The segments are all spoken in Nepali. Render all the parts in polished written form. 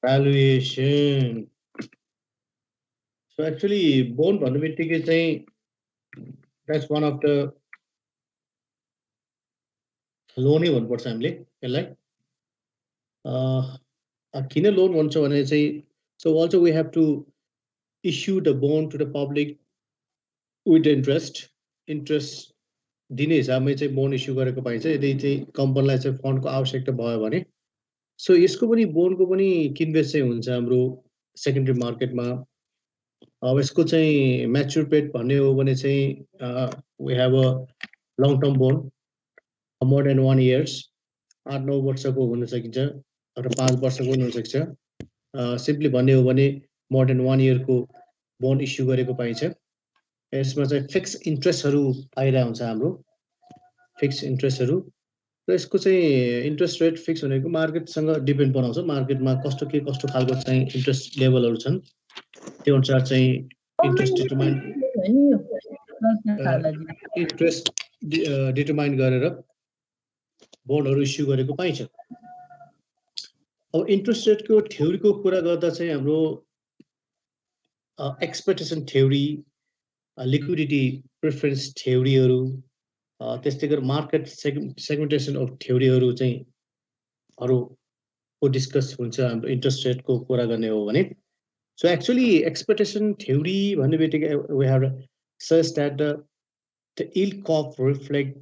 Valuation. So actually, bond भन्ने बित्तिकै चाहिँ that's one of the loan नै भन्नुपर्छ हामीले यसलाई. किन लोन भन्छ भने चाहिँ so also we have to issue the bond to the public with interest दिने हिसाबमै चाहिँ बोन्ड इस्यु गरेको पाइन्छ यदि चाहिँ कम्पनीलाई चाहिँ फन्डको आवश्यकता भयो भने. सो यसको पनि बोन्डको पनि किनबेच चाहिँ हुन्छ हाम्रो सेकेन्डरी मार्केटमा. अब यसको चाहिँ म्याच्युर पेड भन्ने हो भने चाहिँ we have a long term bond more than 1 years 8-9 वर्षको हुन सकिन्छ र 5 वर्षको हुन सक्छ. सिम्पली भन्ने हो भने मोर देन 1 year को बोन्ड इस्यु गरेको पाइन्छ. यसमा चाहिँ फिक्स इन्ट्रेस्टहरू आइरहेको हुन्छ हाम्रो फिक्स इन्ट्रेस्टहरू र यसको चाहिँ इन्ट्रेस्ट रेट फिक्स भनेको मार्केटसँग डिपेन्ड बनाउँछ. मार्केटमा कस्तो खालको चाहिँ इन्ट्रेस्ट लेभलहरू छन् त्यो अनुसार चाहिँ इन्ट्रेस्ट डिटरमाइन गरेर बोन्डहरू इस्यु गरेको पाइन्छ. अब इन्ट्रेस्ट रेटको थ्योरीको कुरा गर्दा चाहिँ हाम्रो एक्सपेक्टेसन थ्योरी, लिक्विडिटी प्रेफरेन्स थ्योरीहरू, त्यस्तै गरी मार्केट सेगमेन्टेसन अफ थ्योरीहरू चाहिँ अरूको डिस्कस हुन्छ हाम्रो इन्ट्रेस्ट रेटको कुरा गर्ने हो भने. सो एक्चुअली एक्सपेक्टेसन थ्योरी भन्ने बित्तिकै we have saw that the yield curve reflect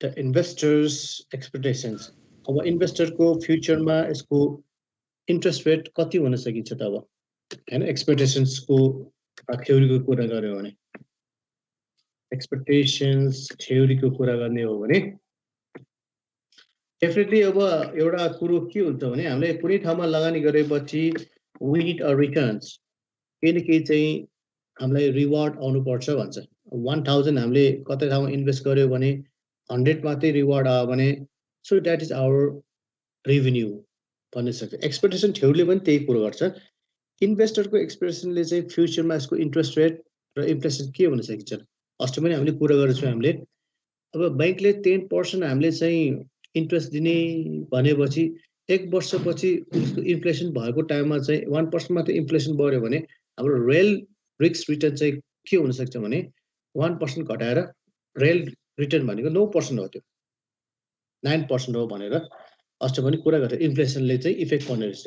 the investors expectations. अब इन्भेस्टरको फ्युचरमा यसको इन्ट्रेस्ट रेट कति हुन सकिन्छ त अब हैन एक्सपेक्टेसन्सको थ्योरीको कुरा गर्यो भने. एक्सपेक्टेशन्स थ्योरीको कुरा गर्ने हो भने डेफिनेटली अब एउटा कुरो के हुन्छ भने हामीले कुनै ठाउँमा लगानी गरेपछि वी नीड अ रिटर्न्स. केही न केही चाहिँ हामीलाई रिवार्ड आउनुपर्छ भन्छ. 1000 हामीले कतै ठाउँमा इन्भेस्ट गर्यो भने 100 मात्रै रिवार्ड आयो भने so that is our revenue भन्ने सक्छ. एक्सपेक्टेसन थ्योरीले पनि त्यही कुरो गर्छ. इन्भेस्टरको एक्सपेक्टेसनले चाहिँ फ्युचरमा यसको इन्ट्रेस्ट रेट र इन्फ्लेसन के हुन सकिन्छ. अस्ति पनि हामीले कुरा गरेको छौँ हामीले. अब बैंकले 10% हामीले चाहिँ इन्ट्रेस्ट दिने भनेपछि 1 वर्षपछि उसको इन्फ्लेसन भएको टाइममा चाहिँ 1% मात्रै इन्फ्लेसन बढ्यो भने हाम्रो रियल रिस्क रिटर्न चाहिँ के हुन सक्छ भने 1% घटाएर रियल रिटर्न भनेको 9% हो. त्यो 9% हो भनेर अस्ति पनि कुरा गर्थे. इन्फ्लेसनले चाहिँ इफेक्ट गर्ने रहेछ.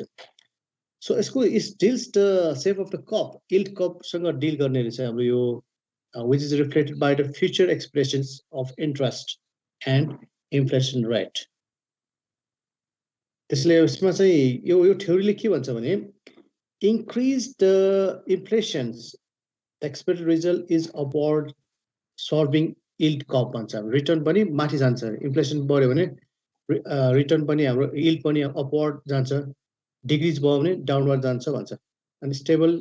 सो यसको is deals the shape of the cup, yield कपसँग डिल गर्ने रहेछ हाम्रो यो which is reflected by the future expressions of interest and inflation rate. त्यसले यसमा चाहिँ यो थ्योरीले के भन्छ भने increase the inflations the expected result is upward solving yield curve भन्छ. रिटर्न पनि माथि जान्छ. इन्फ्लेसन बढ्यो भने रिटर्न पनि हाम्रो यील्ड पनि अपवर्ड जान्छ. डिक्रिज भयो भने डाउनवर्ड जान्छ भन्छ. अनि स्टेबल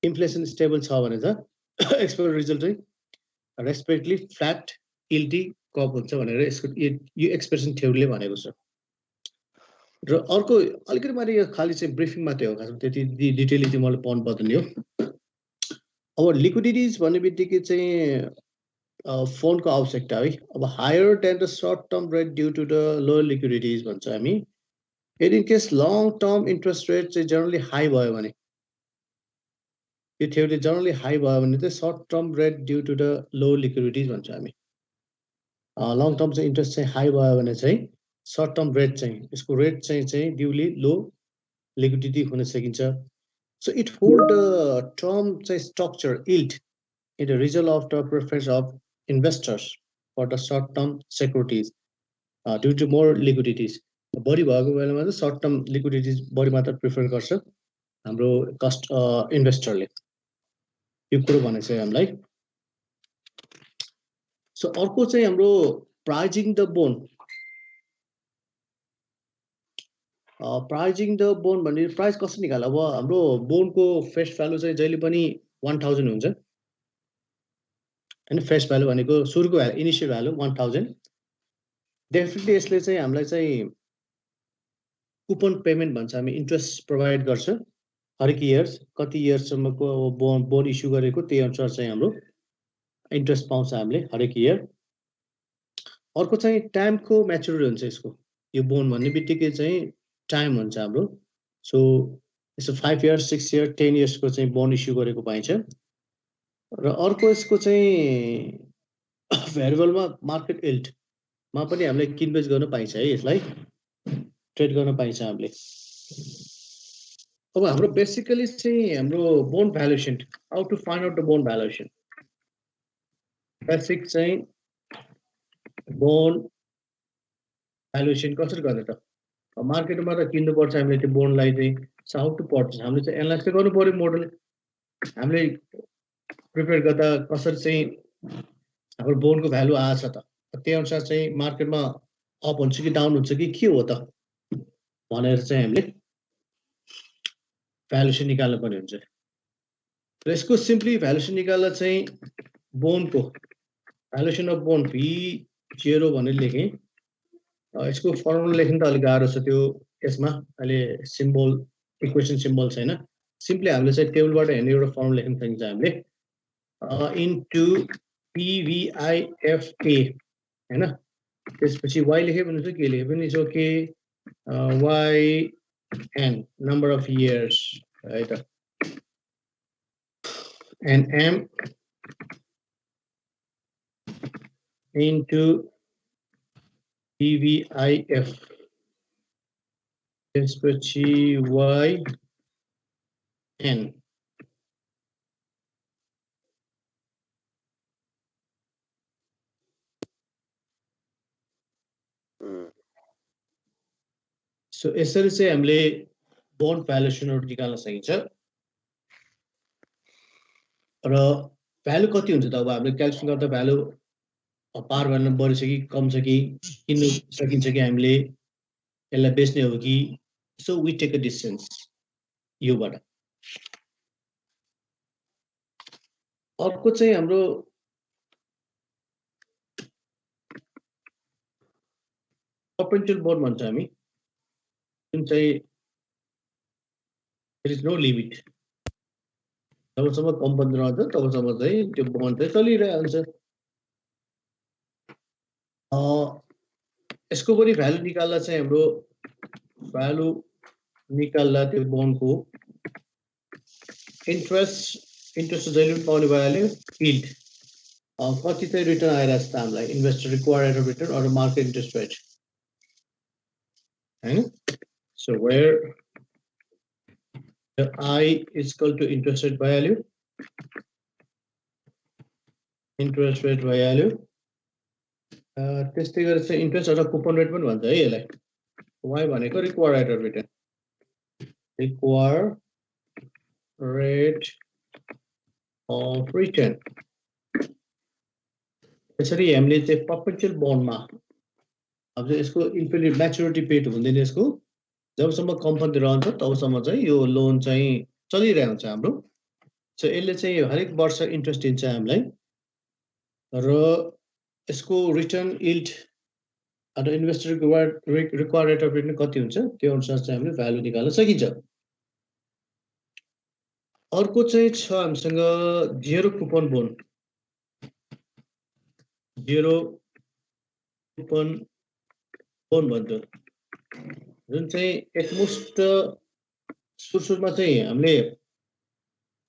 इन्फ्लेसन स्टेबल छ भने त एक्सपेक्टेड रिजल्ट चाहिँ रेस्पेक्टली फ्ल्याट यील्डी कर्व हुन्छ भनेर यसको यो एक्सप्रेसन थ्योरीले भनेको छ. र अर्को अलिकति मात्रै यो खाली चाहिँ ब्रिफिङ मात्रै हो, खासमा त्यति डिटेलली चाहिँ मैले पढ्नु पर्दैन यो. अब लिक्विडिटिज भन्ने बित्तिकै चाहिँ फन्डको आवश्यकता है. अब higher than the short term rate due to the lower liquidities भन्छ हामी. In case long term interest rate चाहिँ जनरली हाई भयो भने यो थ्योरी जनरली हाई भयो भने चाहिँ short term rate due to the low liquidities भन्छ हामी. लङ टर्म चाहिँ इन्ट्रेस्ट चाहिँ हाई भयो भने चाहिँ सर्ट टर्म रेट चाहिँ यसको रेट चाहिँ ड्युली लो लिक्विडिटी हुन सकिन्छ. So it hold the term चाहिँ structure yield in the result of the preference of investors for the short term securities due to more liquidities. बढी भएको बेलामा चाहिँ सर्ट टर्म लिक्विडिटिज बढी मात्र प्रिफर गर्छ हाम्रो इन्भेस्टरले. यो कुरो भने चाहिँ हामीलाई. सो अर्को चाहिँ हाम्रो प्राइजिङ द बोन्ड. प्राइजिङ द बोन्ड भन्ने प्राइस कसरी निकाल्छ. अब हाम्रो बोन्डको फेस भ्यालु चाहिँ जहिले पनि 1000 हुन्छ हैन. फेस भ्यालु भनेको सुरुको भ्यालु इनिसियल भ्यालु 1000. डेफिनेटली यसले चाहिँ हामीलाई चाहिँ कुपन पेमेन्ट भन्छ हामी. इन्ट्रेस्ट प्रोभाइड गर्छ हरेक इयर्स. कति इयर्ससम्मको बोन्ड इस्यु गरेको त्यही अनुसार चाहिँ हाम्रो इन्ट्रेस्ट पाउँछ हामीले हरेक इयर. अर्को चाहिँ टाइमको म्याच्युरिटी हुन्छ यसको. यो बोन्ड भन्ने बित्तिकै चाहिँ टाइम हुन्छ हाम्रो. सो यसो 5 इयर्स 6 इयर 10 इयर्सको चाहिँ बोन्ड इस्यु गरेको पाइन्छ र अर्को यसको चाहिँ भेरिएबलमा मार्केट इल्डमा पनि हामीले किनबेच गर्न पाइन्छ है यसलाई ट्रेड गर्न पाइन्छ हामीले अब हाम्रो बेसिकली चाहिँ हाम्रो bond valuation how to find out the bond valuation basic चाहिँ बोन्ड भ्यालुएसन कसरी गर्ने त मार्केटमा त किन्नुपर्छ हामीले त्यो बोन्डलाई चाहिँ हाउ टु पर्चेस हामीले चाहिँ एनालाइज चाहिँ गर्नु पर्यो मोडल हामीले प्रिपेयर गर्दा कसरी चाहिँ हाम्रो बोन्डको भ्यालु आछ त त्यही अनुसार चाहिँ मार्केटमा अप हुन्छ कि डाउन हुन्छ कि के हो त भनेर चाहिँ हामीले भ्यालुएसन निकाल्नु पर्ने हुन्छ र यसको सिम्पली भ्यालुएसन निकाल्दा चाहिँ बोन्डको भ्यालुएसन अफ बोन्ड V0 भनेर लेखेँ यसको फर्मुला लेख्न त अलिक गाह्रो छ त्यो यसमा अहिले सिम्बल इक्वेसन सिम्बल छैन सिम्पली हामीले चाहिँ टेबलबाट हेर्ने एउटा फर्मुला लेख्न सकिन्छ हामीले इन्टु PVIFA हैन त्यसपछि y लेखे पनि हुन्छ के लेखे पनि is okay YN number of years है त and M into PVIF त्यसपछि YN सो यसरी चाहिँ हामीले बोन्ड भ्यालुएसनहरु निकाल्न सकिन्छ र भ्यालु कति हुन्छ त अब हामीले क्याल्कुलेसन गर्दा भ्यालु पार भ्यालु बढी छ कि कम छ कि किन्नु सकिन्छ कि हामीले यसलाई बेच्ने हो कि so we take a distance योबाट अर्को चाहिँ हाम्रो पर्पेन्चुअल बोन्ड भन्छ हामी जुन चाहिँ देयर इज नो लिमिट जबसम्म कम्पनी रहन्छ तबसम्म चाहिँ त्यो बोन्ड चाहिँ चलिरहेको हुन्छ यसको पनि भ्यालु निकाल्दा चाहिँ हाम्रो भ्यालु निकाल्दा त्यो बोन्डको इन्ट्रेस्ट जहिले पाउने भइहाल्यो यील्ड कति चाहिँ रिटर्न आइरहेछ त हामीलाई investor required rate of return or market interest rate हैन so where the I is equal to interest rate value त्यस्तै गरेर चाहिँ इन्ट्रेस्ट अथवा कुपन रेट पनि भन्छ है यसलाई y भनेको रिक्वायर्ड रेट अफ रिटर्न यसरी हामीले चाहिँ पर्पेचुअल बोन्डमा अब यसको इन्फिनिट म्याच्युरिटी पेड हुँदैन यसको जबसम्म कम्पनी रहन्छ तबसम्म चाहिँ यो लोन चाहिँ चलिरहेको हुन्छ हाम्रो सो यसले चाहिँ हरेक वर्ष इन्ट्रेस्ट दिन्छ हामीलाई र यसको रिटर्न यील्ड अथवा investor required rate of return कति हुन्छ त्यो अनुसार चाहिँ हामीले भ्यालु निकाल्न सकिन्छ अर्को चाहिँ छ हामीसँग जेरो कुपन बोन्ड भन्छ जुन चाहिँ एकमुष्ट सुरुमा चाहिँ हामीले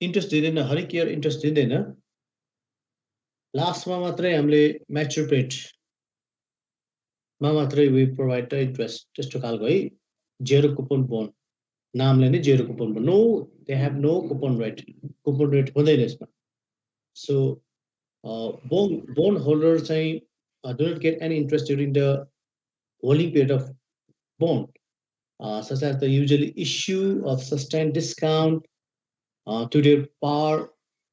इन्ट्रेस्ट दिँदैन हरेक इयर इन्ट्रेस्ट दिँदैन लास्टमा मात्रै हामीले म्याच्युर पेडमा मात्रै वी प्रोभाइड द इन्ट्रेस्ट त्यस्तो खालको है जेरो कुपन बोन्ड नामले नै zero coupon bond no they have no coupon rate हुँदैन यसमा सो बोन्ड होल्डर चाहिँ do not get any interest during the holding period of bond such as the usually issue of sustained discount to their par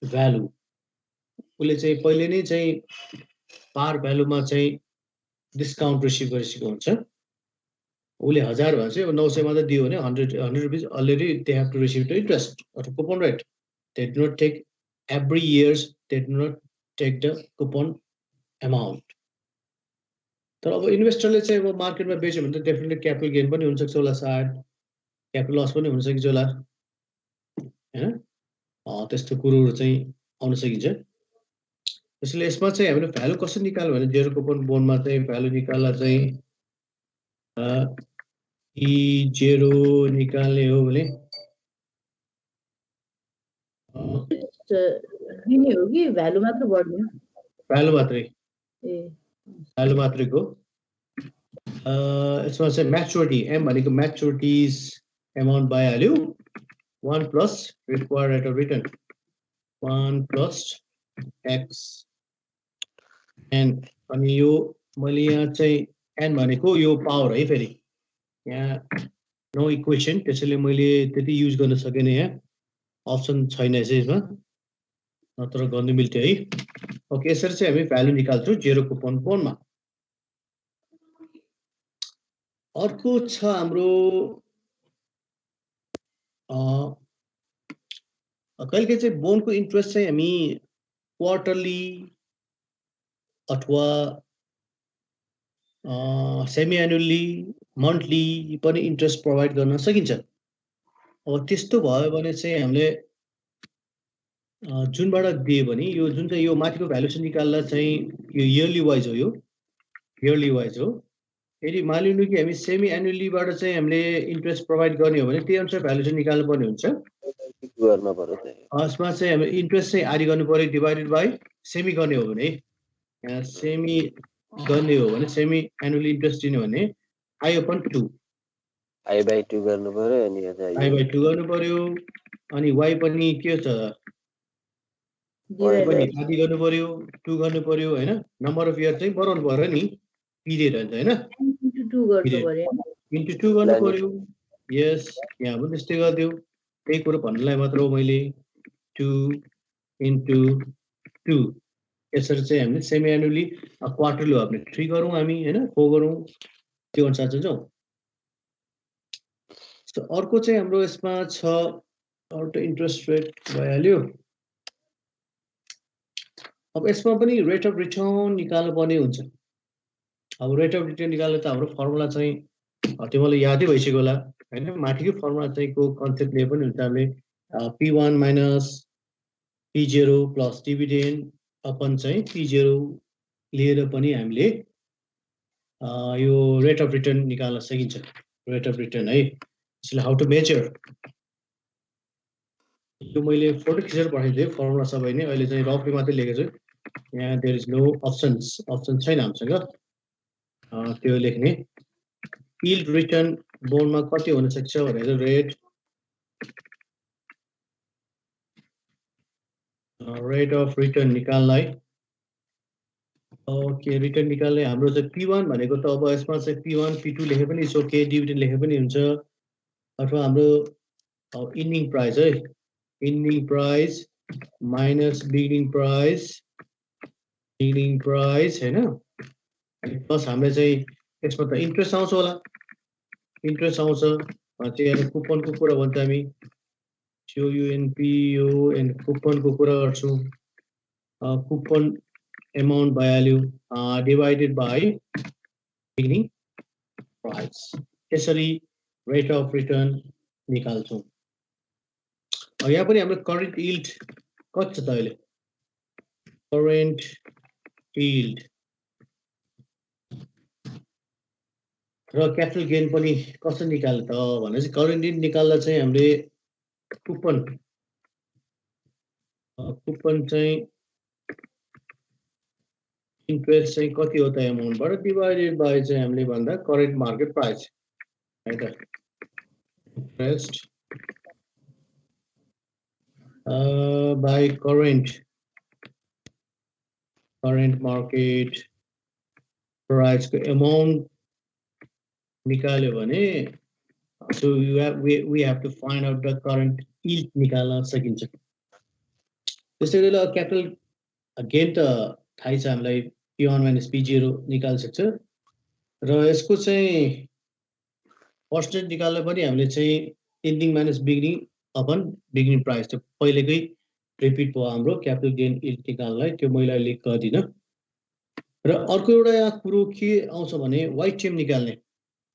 value उसले चाहिँ पहिले नै चाहिँ par value मा चाहिँ डिस्काउन्ट रिसिभ गरिसकेको हुन्छ उसले 1000 भन्छ अब 900 मा त दियो भने 100 रुपैयाँ already they have to receive the interest अथवा coupon rate they do not take every years they do not take the coupon amount तर अब इन्भेस्टरले चाहिँ अब मार्केटमा बेच्यो भने त डेफिनेटली क्यापिटल गेन पनि हुन सक्छ होला सायद क्यापिटल लस पनि हुन सकिन्छ होला हैन त्यस्तो कुरोहरु चाहिँ आउन सकिन्छ त्यसैले यसमा चाहिँ हामीले भ्यालु कसरी निकाल्नु भने जेरो कुपन बोन्डमा चाहिँ भ्यालु निकाल्दा चाहिँ ई जेरो निकाल्ने हो भने दिने हो कि भ्यालु मात्र बढ्ने हो? भ्यालु मात्रै, ए भ्यालु मात्रैको। यसमा चाहिँ म्याच्योरिटी, एम भनेको म्याच्योरिटिज एमाउन्ट भइहाल्यो, 1 plus required rate of return 1 plus x n. अनि यो मैले यहाँ चाहिँ एन भनेको यो पावर है, फेरि यहाँ नो इक्वेसन, त्यसैले मैले त्यति युज गर्न सकेन, यहाँ अप्सन छैन यसमा, नत्र गर्नु मिल्थ्यो है। ओके, यसरी चाहिँ हामी भ्यालु निकाल्छौँ 0 कुपन बोन्डमा। अर्को छ हाम्रो कहिले चाहिँ बोनको इन्ट्रेस्ट चाहिँ हामी क्वार्टरली अथवा सेमी एनुअली, मन्थली पनि इन्ट्रेस्ट प्रोभाइड गर्न सकिन्छ। अब त्यस्तो भयो भने चाहिँ हामीले जुनबाट दियो भने यो जुन चाहिँ यो माथिको भ्यालुसन निकाल्दा चाहिँ यो इयरली वाइज हो, यो इयरली वाइज हो। यदि मानिलिनु कि हामी सेमी एनुअलीबाट चाहिँ हामीले इन्ट्रेस्ट प्रोभाइड गर्ने हो भने त्यही अनुसार भ्यालुसन निकाल्नु पर्ने हुन्छ। यसमा चाहिँ हामी इन्ट्रेस्ट चाहिँ आधी गर्नु पर्यो डिभाइडेड बाई सेमी गर्ने हो भने, यहाँ सेमी गर्ने हो भने सेमी एनुअली इन्ट्रेस्ट दिने भने आई अपन 2 गर्नु पर्यो, अनि आई बाई 2 गर्नु पर्यो, अनि वाइ पनि के छ पनि आधी गर्नु पर्यो, 2 गर्नु पर्यो हैन। नम्बर अफ इयर चाहिँ बढाउनु पर्यो नि, पिरियड हुन्छ हैन, इन्टु 2 गर्नु पर्यो। यस, यहाँ पनि त्यस्तै गरिदियो, त्यही कुरो भन्नलाई मात्र हो मैले, 2 इन्टु 2। यसरी चाहिँ हामीले सेमी एनुअली क्वार्टरली हो भने 3 गरौँ हामी हैन, 4 गरौँ, त्यो अनुसार चाहिँ जाउँ। अर्को चाहिँ हाम्रो यसमा छ अटो इन्ट्रेस्ट रेट भइहाल्यो। अब यसमा पनि रेट अफ रिटर्न निकाल्नु पर्ने हुन्छ। अब रेट अफ रिटर्न निकाल्ने त हाम्रो फर्मुला चाहिँ त्यो मलाई यादै भइसक्यो होला हैन, माथिको फर्मुला चाहिँ को कन्सेप्टले पनि हुन्छ। हामीले P1 minus P0 plus dividend upon चाहिँ P0 लिएर पनि हामीले यो रेट अफ रिटर्न निकाल्न सकिन्छ। रेट अफ रिटर्न है, यसले हाउ टु मेजर, यो मैले फोटो खिचेर पठाइदिएँ फर्मुला सबै नै, अहिले चाहिँ रफली मात्रै लेखेको छु। यहाँ देयर इज नो अप्सन छैन हामीसँग त्यो लेख्ने। यील्ड रिटर्न बोन्डमा कति हुन सक्छ भनेर रेट अफ रिटर्न निकाल्नलाई। ओके, रिटर्न निकाल्ने हाम्रो चाहिँ P1 भनेको त अब यसमा चाहिँ P1 P2 लेखे पनि ओके, डिभिडेन्ड लेखे पनि हुन्छ, अथवा हाम्रो इन्डिङ प्राइस है, ending price minus beginning price हैन, प्लस हामीले चाहिँ यसमा त इन्ट्रेस्ट आउँछ होला, इन्ट्रेस्ट आउँछ चाहिँ कुपनको कुरा भन्छ हामी, COUNPON कुपनको कुरा गर्छौँ। कुपन एमाउन्ट भइहाल्यो डिभाइडेड बाई बिगिनिङ प्राइस, यसरी रेट अफ रिटर्न निकाल्छौँ। यहाँ पनि हाम्रो करेन्ट यील्ड कति छ त अहिले, करेन्ट यील्ड र क्यापिटल गेन पनि कसरी निकाल्ने त भने चाहिँ करेन्ट यील्ड निकाल्दा चाहिँ हामीले कुपन चाहिँ इन्ट्रेस्ट चाहिँ कति हो त एमाउन्टबाट डिभाइडेड बाई चाहिँ हामीले भन्दा करेन्ट मार्केट प्राइस है त, इन्ट्रेस्ट बाई करेन्ट मार्केट प्राइसको एमाउन्ट निकाल्यो भने so we have to find out the current yield निकाल्न सकिन्छ। त्यसै गरी क्यापिटल गेन त थाहै छ हामीलाई, P1 माइनस P0 निकाल्न सक्छ, र यसको चाहिँ पर्सेन्टेज निकाल्दा पनि हामीले चाहिँ ending minus beginning upon beginning price त्यो पहिलेकै रिपिट भयो हाम्रो क्यापिटल गेन यील्ड निकाल्नलाई, त्यो मैले अहिले गर्दिनँ। र अर्को एउटा कुरो के आउँछ भने वाइटिएम निकाल्ने,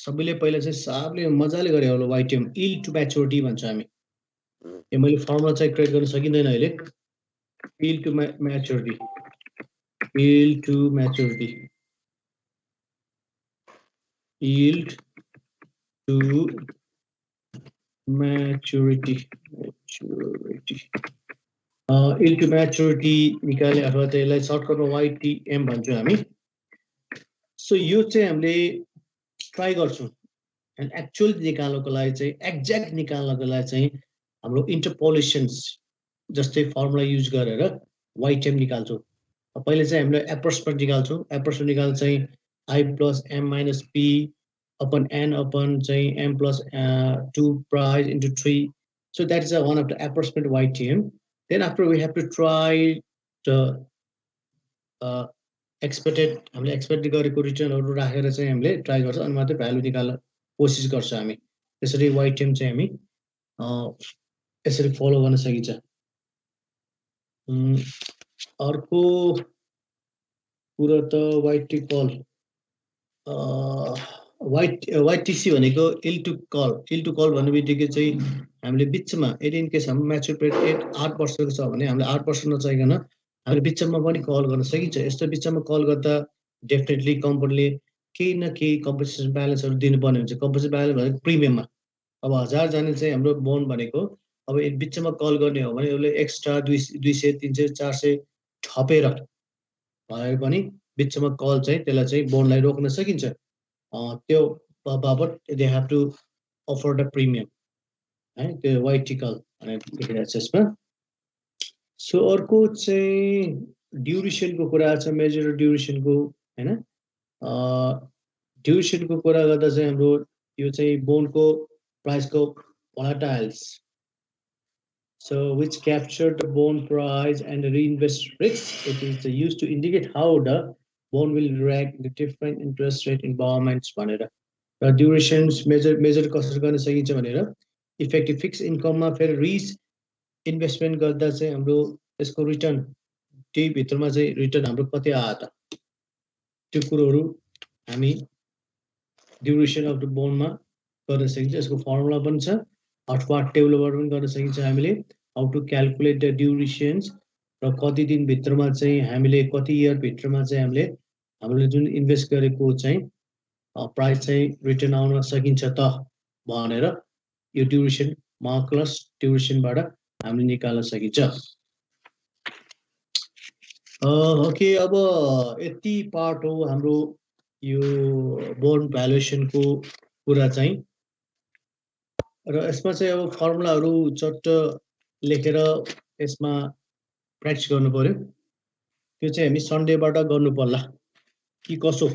सबैले पहिला चाहिँ साबले मजाले गरे होला, वाइटिएम यील्ड टु म्याच्योरिटी भन्छ हामी। यो मैले फर्मुला चाहिँ क्रिएट गर्न सकिँदैन अहिले, yield to maturity, yield to maturity, yield to maturity yield to maturity निकाले अथवा चाहिँ यसलाई सर्टकटमा YTM भन्छौँ हामी. सो यो चाहिँ हामीले ट्राई गर्छौँ एन्ड एक्चुअल निकाल्नको लागि चाहिँ एक्ज्याक्ट निकाल्नको लागि चाहिँ हाम्रो इन्टरपोलेसन्स जस्तै फर्मुला युज गरेर YTM निकाल्छौँ. पहिले चाहिँ हामीले एप्रोक्सिमेट निकाल्छौँ. एप्रोक्सिमेट निकाल्दा चाहिँ I plus M minus P upon N upon चाहिँ M plus 2 price into 3. So that is one of the approximate YTM. Then after we have to try the expected हामीले एक्सपेक्ट गरेको रिटर्नहरु राखेर चाहिँ हामीले ट्राई गर्छौं अनि मात्रै भ्यालु निकाल्न कोसिस गर्छौं हामी. त्यसरी YTM चाहिँ हामी यसरी फलो गर्न सकिन्छ. अर्को कुरा त YT कल YTC भनेको yield to call भन्ने बित्तिकै चाहिँ हामीले बिचमा यदि इन केस हाम्रो म्याच्युर पिरियड 8 वर्षको छ भने हामीले 8 वर्ष नचाहिकन हामीले बिचमा पनि कल गर्न सकिन्छ. यस्तो बिचमा कल गर्दा डेफिनेटली कम्पनीले केही न केही कम्पनसेसन ब्यालेन्सहरु दिनुपर्ने हुन्छ. कम्पनसेसन ब्यालेन्स भनेको प्रिमियममा अब 1000 जाने चाहिँ हाम्रो बोन्ड भनेको अब बिचमा कल गर्ने हो भने यसले एक्स्ट्रा 200 300 400 थपेर भए पनि बिचमा कल चाहिँ त्यसलाई चाहिँ बोन्डलाई रोक्न सकिन्छ. त्यो बाबत they have to offer the premium है त्यो YT कल भनेर लेखेको छ यसमा. सो अर्को चाहिँ ड्युरेसनको कुरा छ. मेजर ड्युरेसनको हैन ड्युरेसनको कुरा गर्दा चाहिँ हाम्रो यो चाहिँ बोन्डको प्राइसको volatilities. So which capture the bond price and the reinvest risk. It is used to indicate how the bond will react to different interest rate environments भनेर. र ड्युरेसन्स मेजर कसरी गर्न सकिन्छ भनेर इफेक्टिभ फिक्स इन्कममा फेरि रिस इन्भेस्टमेन्ट गर्दा चाहिँ हाम्रो यसको रिटर्न त्यही भित्रमा चाहिँ रिटर्न हाम्रो कति आयो त त्यो कुरोहरु हामी ड्युरेसन अफ द बोन्डमा गर्न सकिन्छ. यसको फर्मुला पनि छ अथवा टेबलबाट पनि गर्न सकिन्छ हामीले हाउ टु क्याल्कुलेट द ड्युरेसन्स र कति दिन भित्रमा चाहिँ हामीले कति इयर भित्रमा चाहिँ हामीले जुन इन्भेस्ट गरेको चाहिँ प्राइस चाहिँ रिटर्न आउन सकिन्छ त भनेर यो ड्युरेसन मार्कलस ड्युरेसनबाट हामीले निकाल्न सकिन्छ. ओके अब यति पार्ट हो हाम्रो यो बोन्ड भ्यालुएसनको कुरा चाहिँ. र यसमा चाहिँ अब फर्मुलाहरु चट्ट लेखेर यसमा प्र्याक्टिस गर्नु पर्यो. त्यो चाहिँ हामी सन्डेबाट गर्नु पर्ला कि कसो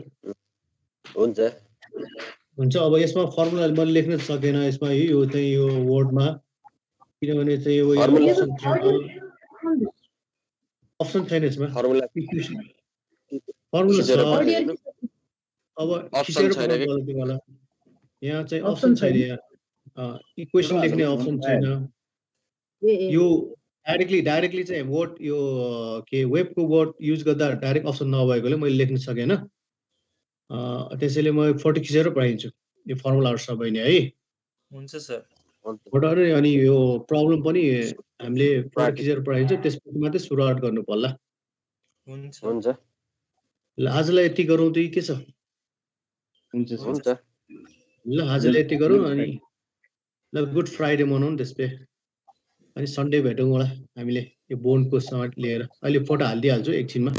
हुन्छ. अब यसमा फर्मुला मैले लेख्न सकेन यसमा यो चाहिँ यो वर्डमा किनभने चाहिँ यो अप्सन छैन यसमा फर्मुला छ. अब खिचेर पठाउनु पर्यो तिमीलाई. यहाँ चाहिँ अप्सन छैन. यहाँ इक्वेसन लेख्ने अप्सन छैन. यो डाइरेक्टली चाहिँ वर्ड यो के वेबको वर्ड युज गर्दा डाइरेक्ट अप्सन नभएकोले मैले लेख्न सकेन. त्यसैले म फोटो खिचेर पठाइदिन्छु यो फर्मुलाहरु सबै नै है. हुन्छ सर. फोटोहरु अनि यो प्रब्लम पनि हामीले फोटो खिचेर पठाइदिन्छु त्यसपछि मात्रै सुरुवात गर्नु पर्ला. हुन्छ. ल आजलाई यति गरौँ त के छ. हुन्छ. ल आजलाई यति गरौँ अनि ल गुड फ्राइडे मनाउँ त्यसपछि अनि सन्डे भेटौँ होला हामीले यो बोन्डको सामान लिएर. अहिले फोटो हालिदिइहाल्छु एकछिनमा.